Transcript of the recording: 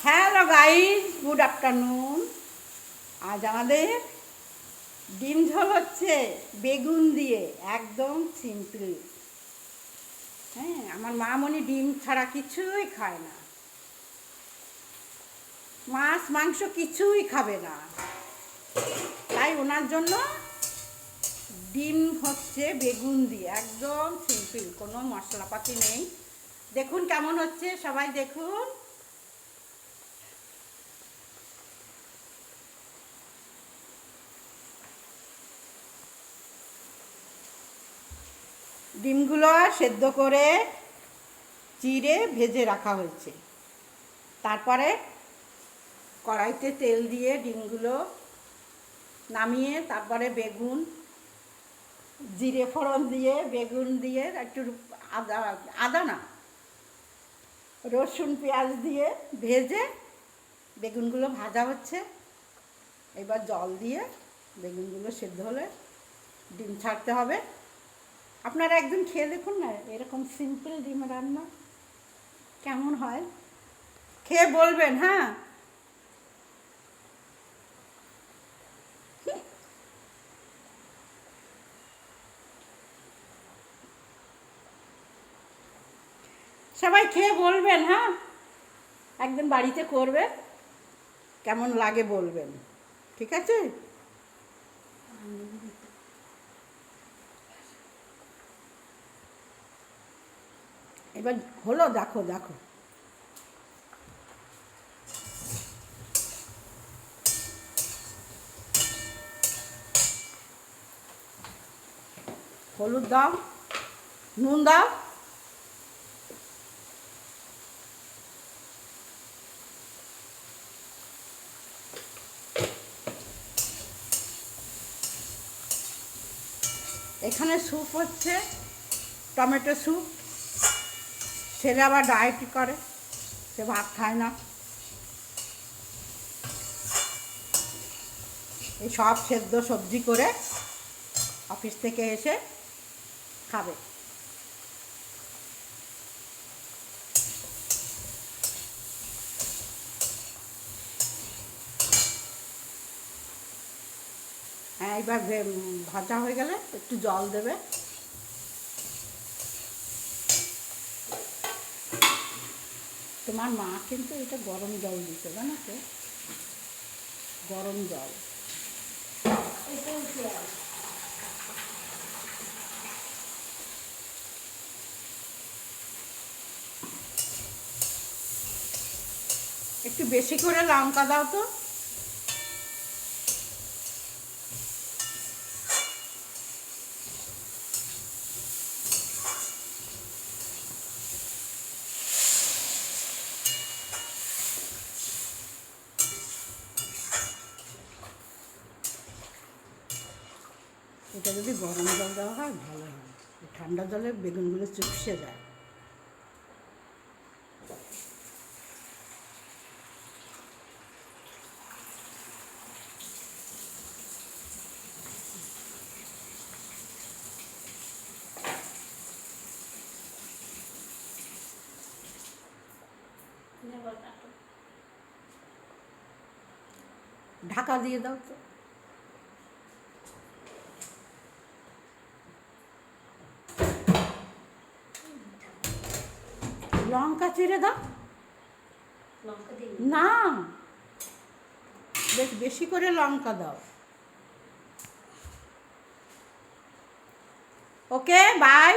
Hello guys, good afternoon. আজ আমাদের ডিম ঝোল হচ্ছে বেগুন দিয়ে, একদম সিম্পল। হ্যাঁ, আমার মামনি ডিম ছাড়া কিছুই খায় না, মাছ মাংস কিছুই খাবে না, তাই ওনার জন্য ডিম হচ্ছে বেগুন দিয়ে, একদম সিম্পল, কোনো মশলাপাতি নেই। দেখুন কেমন হচ্ছে, সবাই দেখুন। ডিমগুলো সেদ্ধ করে চিড়ে ভেজে রাখা হয়েছে। তারপরে কড়াইতে তেল দিয়ে ডিমগুলো নামিয়ে তারপরে বেগুন, জিরে ফোড়ন দিয়ে বেগুন দিয়ে একটু আদা আদা না রসুন পেঁয়াজ দিয়ে ভেজে বেগুনগুলো ভাজা হচ্ছে। এবার জল দিয়ে বেগুনগুলো সেদ্ধ হলে ডিম ছাড়তে হবে। আপনারা একদিন খেয়ে দেখুন না, এরকম সিম্পল ডিম রান্না কেমন হয়, খেয়ে বলবেন। হ্যাঁ, সবাই খেয়ে বলবেন। হ্যাঁ, একদিন বাড়িতে করবে, কেমন লাগে বলবেন, ঠিক আছে? এবার হলো, দেখো দেখো। হলুদ দাও, নুন দাও, এখানে স্যুপ হচ্ছে টমেটো স্যুপ। ছেলে আবার ডায়েট করে, সে ভাত খায় না, এই সব সেদ্ধ সবজি করে অফিস থেকে এসে খাবে। হ্যাঁ, এবার ভাজা হয়ে গেলে একটু জল দেবে। তোমার মা কিন্তু এটা গরম জল দিতে, জানো তো, গরম জল। একটু বেশি করে লঙ্কা দাও তো। এটা যদি গরম জল দেওয়া হয় ভালো হয়, ঠান্ডা জলে বেগুনগুলো চুপসে যায়। ঢাকা দিয়ে দাও তো। লঙ্কা চিড়ে দাও না, বেশ বেশি করে লঙ্কা দাও। ওকে, বাই।